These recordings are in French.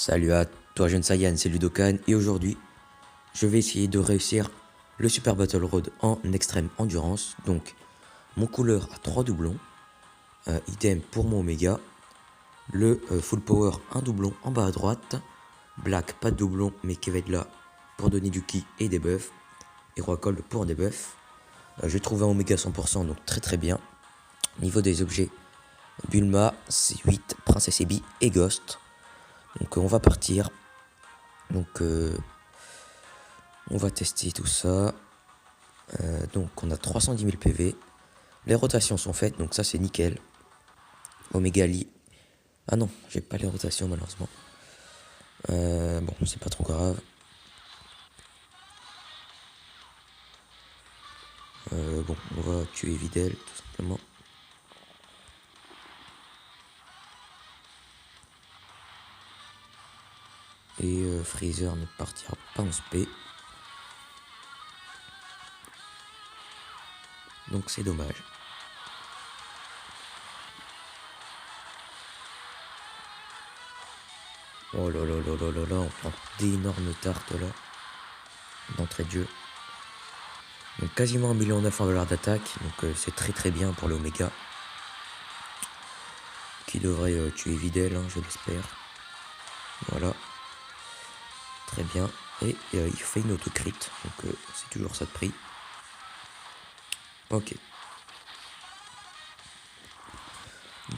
Salut à toi jeune Saiyan, c'est Ludokan et aujourd'hui je vais essayer de réussir le Super Battle Road en extrême endurance. Donc mon couleur a 3 doublons, idem pour mon Omega, le Full Power un doublon en bas à droite, Black pas de doublon mais qui va être là pour donner du ki et des buffs, et Roi Cold pour des buffs. J'ai trouvé un Omega 100% donc très bien. Niveau des objets, Bulma, C8, Princesse Ebi et Ghost. Donc on va partir. Donc on va tester tout ça. Donc on a 310 000 PV. Les rotations sont faites, donc ça c'est nickel. Omega Lee. Ah non, j'ai pas les rotations malheureusement. Bon, c'est pas trop grave. Bon, on va tuer Videl tout simplement. Et Freezer ne partira pas en SP. Donc c'est dommage. Oh là là là là là là, on prend d'énormes tartes là. D'entrée de jeu. Donc quasiment 1,9 million en valeur d'attaque. Donc c'est très bien pour l'Omega. Qui devrait tuer Videl, hein, je l'espère. Voilà. Très bien. Et il fait une autocrit. Donc c'est toujours ça de prix. Ok.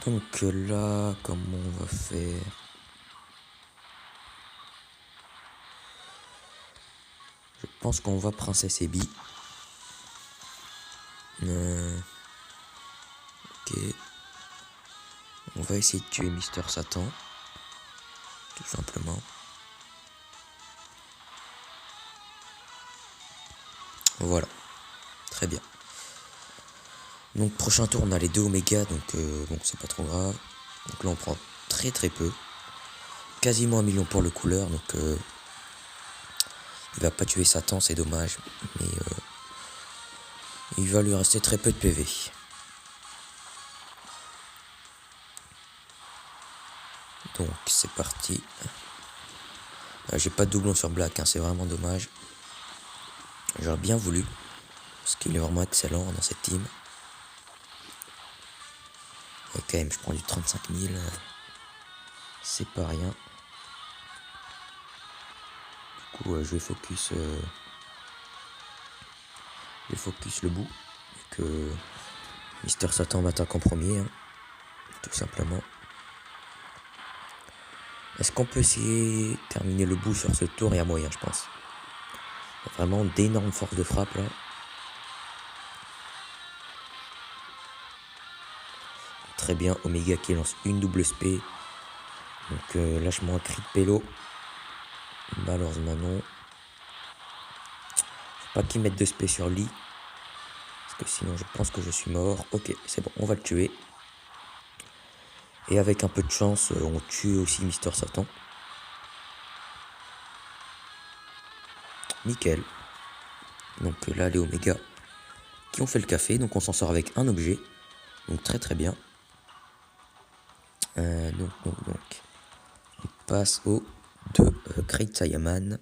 Donc là, comment on va faire? Je pense qu'on va Princesse Ebi. Ok. On va essayer de tuer Mister Satan. Tout simplement. Voilà. Très bien. Donc prochain tour on a les deux Oméga. Donc bon c'est pas trop grave. Donc là on prend très peu. Quasiment 1 million pour le couleur. Donc il va pas tuer Satan, c'est dommage. Mais il va lui rester très peu de PV. Donc c'est parti. J'ai pas de doublon sur Black, hein, c'est vraiment dommage. J'aurais bien voulu. Parce qu'il est vraiment excellent dans cette team. Et quand même, je prends du 35 000. C'est pas rien. Du coup, je vais focus. Le bout. Et que Mister Satan m'attaque en premier. Hein, tout simplement. Est-ce qu'on peut essayer de terminer le bout sur ce tour? Il y a moyen, je pense. Il y a vraiment d'énormes forces de frappe là. Très bien, Omega qui lance une double SP. Donc lâche-moi un cri de pélo. Malheureusement non. Faut pas qu'il mette de SP sur Lee. Parce que sinon je pense que je suis mort. Ok, c'est bon, on va le tuer. Et avec un peu de chance, on tue aussi Mister Satan. Nickel. Donc là, les Oméga qui ont fait le café. Donc on s'en sort avec un objet. Donc très bien. Donc. On passe au 2 Great Saiyaman.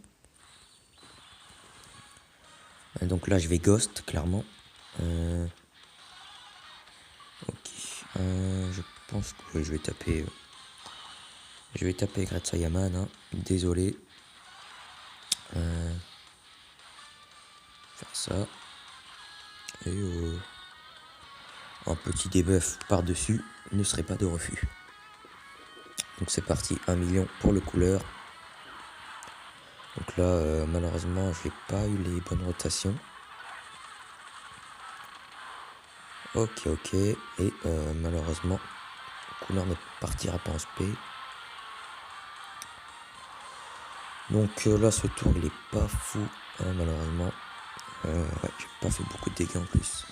Donc là, je vais Ghost, clairement. Ok. Je pense que je vais taper. Je vais taper Great Saiyaman. Hein. Désolé. Faire ça. Et un petit debuff par-dessus ne serait pas de refus. Donc c'est parti, 1 million pour le couleur. Donc là, malheureusement, j'ai pas eu les bonnes rotations. Ok. Et malheureusement, le couleur ne partira pas en SP. Donc là, ce tour, il est pas fou, hein, malheureusement. Ouais, j'ai pas fait beaucoup de dégâts en plus.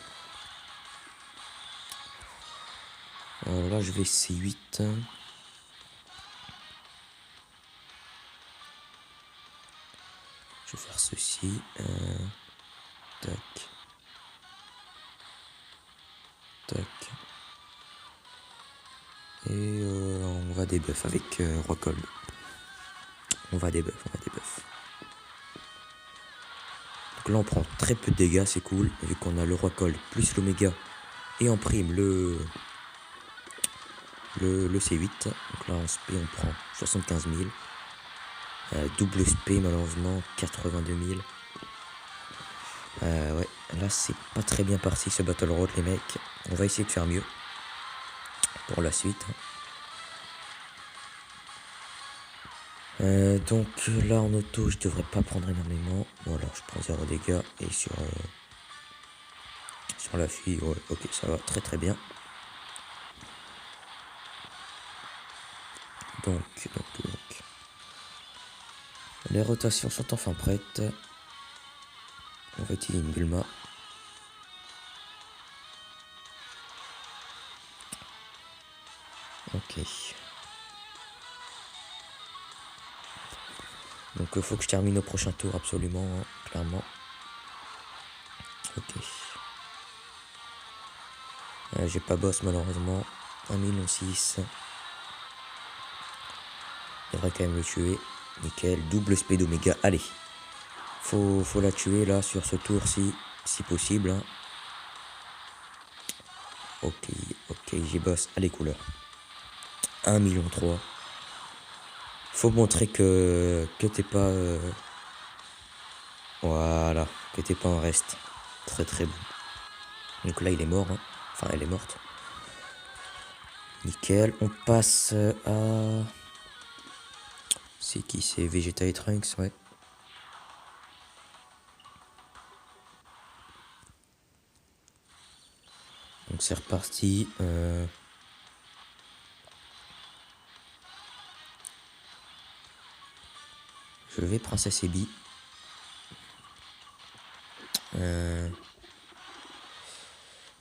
Là, je vais C8. Je vais faire ceci. Tac. Et on va débuff avec Roi Cold. On va debuff, on va debuff. Donc là on prend très peu de dégâts, c'est cool, vu qu'on a le roi Cold plus l'oméga et en prime le C8. Donc là en SP on prend 75 000. Double SP malheureusement 82 000. Ouais, là c'est pas très bien parti ce Battle Road les mecs. On va essayer de faire mieux pour la suite. Donc là en auto je devrais pas prendre énormément. Voilà, je prends 0 dégâts et sur la fille, ouais, ok, ça va très très bien. Donc, les rotations sont enfin prêtes. On va utiliser une Bulma. Ok. Donc il faut que je termine au prochain tour absolument, hein, clairement. Ok. J'ai pas boss malheureusement. 1,6 million. Je devrais quand même le tuer. Nickel. Double SP d'Oméga. Allez. Faut la tuer là sur ce tour-ci, si possible. Hein. Ok, j'ai boss. Allez, couleur. 1,3 million. Faut montrer que t'es pas... Voilà, que t'es pas en reste. Très très bon. Donc là il est mort, hein. Enfin elle est morte. Nickel, on passe à... C'est qui? C'est Vegeta et Trunks, ouais. Donc c'est reparti. Je vais Princesse Ebi.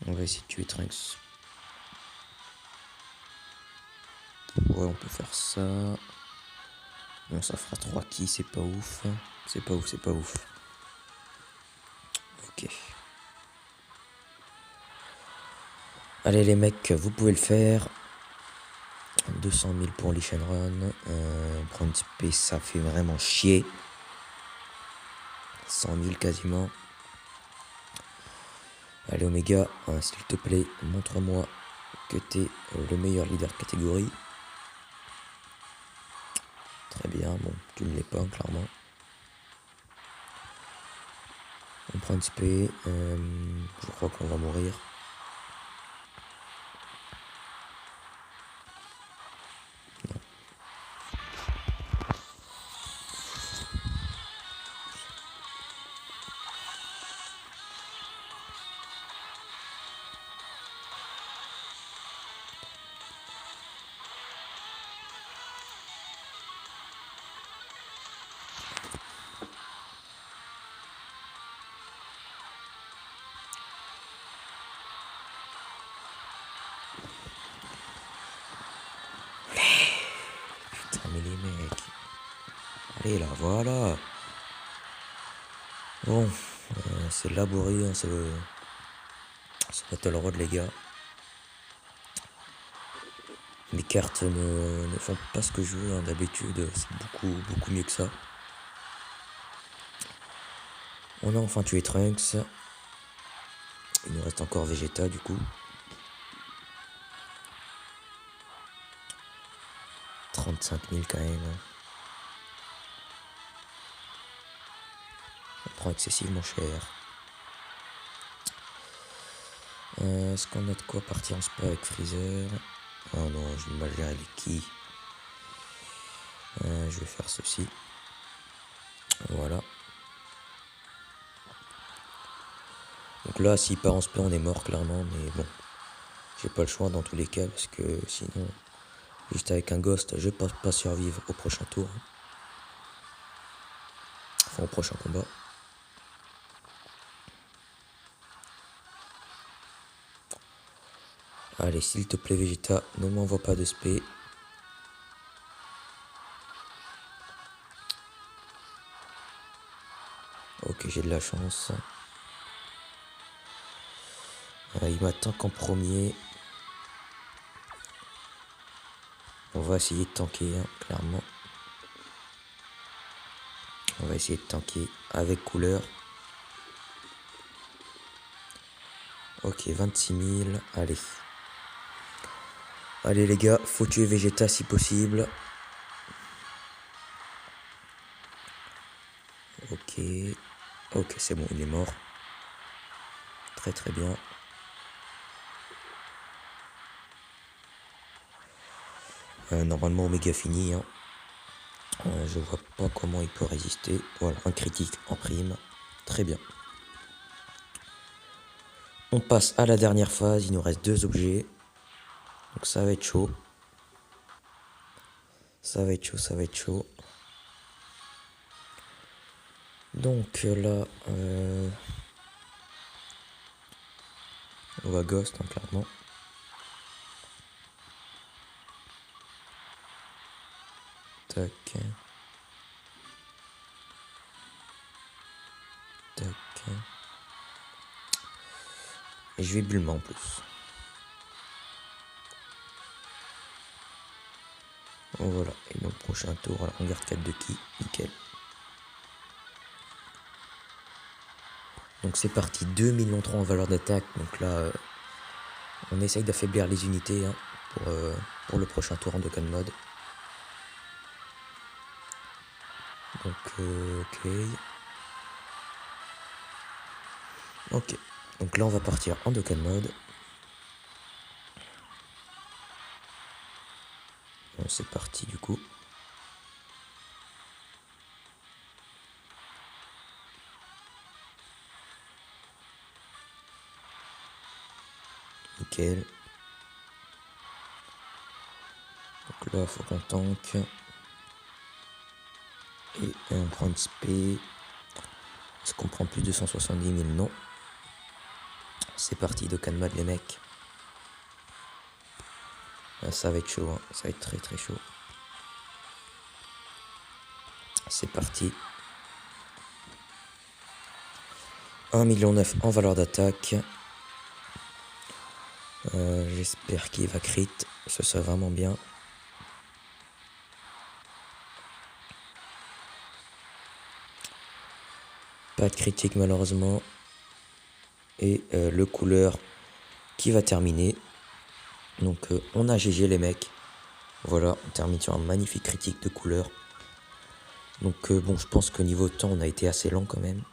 On va essayer de tuer Trunks. Ouais, on peut faire ça. Bon, ça fera 3 ki, c'est pas ouf. C'est pas ouf, c'est pas ouf. Ok. Allez les mecs, vous pouvez le faire. 200 000 pour Lee Shenron. Prendre SP, ça fait vraiment chier. 100 000 quasiment. Allez Oméga, s'il te plaît, montre-moi que t'es le meilleur leader de catégorie. Très bien, bon, tu ne l'es pas, clairement. On prend une SP, je crois qu'on va mourir. Non. Putain, mais les mecs. Allez là, voilà. Bon, c'est laborieux, hein, c'est Battle Road, les gars. Mes cartes ne font pas ce que je veux, hein, d'habitude, c'est beaucoup mieux que ça. On a enfin tué Trunks. Il nous reste encore Vegeta, du coup. 35 000 quand même. On prend excessivement cher. Est-ce qu'on a de quoi partir en spa avec Freezer? Oh non, je vais mal gérer les ki. Je vais faire ceci. Voilà. Donc là, s'il part en spa, on est mort clairement, mais bon. J'ai pas le choix dans tous les cas, parce que sinon, juste avec un ghost, je peux pas survivre au prochain tour. Enfin, au prochain combat. Allez, s'il te plaît, Vegeta, ne m'envoie pas de spé. Ok, j'ai de la chance. Il m'attend qu'en premier. On va essayer de tanker, hein, clairement. va essayer de tanker avec couleur. Ok, 26 000. Allez. Allez les gars, faut tuer Vegeta si possible. Ok. Ok, c'est bon, il est mort. Très très bien. Normalement Omega fini. Hein. Je vois pas comment il peut résister. Voilà, un critique en prime. Très bien. On passe à la dernière phase. Il nous reste 2 objets. Donc ça va être chaud. Ça va être chaud, ça va être chaud. Donc là, on va Ghost, hein, clairement. Tac. Tac. Et je vais Bulma en plus. Voilà. Et donc prochain tour, voilà, on garde 4 de ki. Nickel. Donc c'est parti. 2,3 millions en valeur d'attaque. Donc là, on essaye d'affaiblir les unités hein, pour le prochain tour en Dokkan Mode. Donc ok. Ok. Donc là on va partir en Dokkan Mode. Bon, c'est parti du coup. Nickel. Donc là faut qu'on tank. Et on prend une spé. Est-ce qu'on prend plus de 170 000? Non. C'est parti, Dokkan Mode les mecs. Ça va être chaud, hein. Ça va être très très chaud. C'est parti. 1,9 million en valeur d'attaque. J'espère qu'il va crit. Ce serait vraiment bien. Pas de critique malheureusement. Et le couleur qui va terminer. Donc on a GG les mecs. Voilà, on termine sur un magnifique critique de couleur. Donc bon, je pense que niveau temps, on a été assez lent quand même.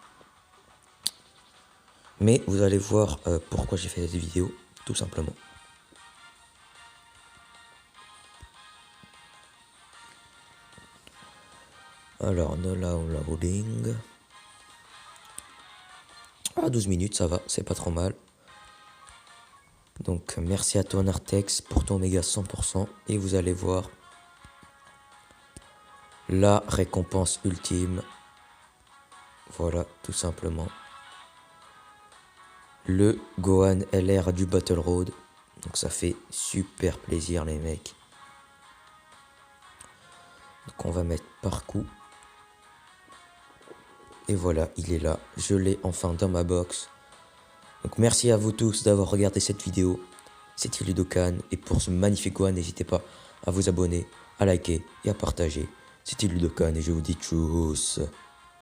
Mais vous allez voir pourquoi j'ai fait cette vidéo, tout simplement. Alors, no loading. Ah, 12 minutes, ça va, c'est pas trop mal. Donc, merci à toi Nartex pour ton méga 100%. Et vous allez voir la récompense ultime. Voilà, tout simplement. Le Gohan LR du Battle Road. Donc ça fait super plaisir les mecs. Donc on va mettre par coup. Et voilà, il est là. Je l'ai enfin dans ma box. Donc merci à vous tous d'avoir regardé cette vidéo. C'était Ludokkan. Et pour ce magnifique Gohan, n'hésitez pas à vous abonner, à liker et à partager. C'était Ludokkan et je vous dis tchuss.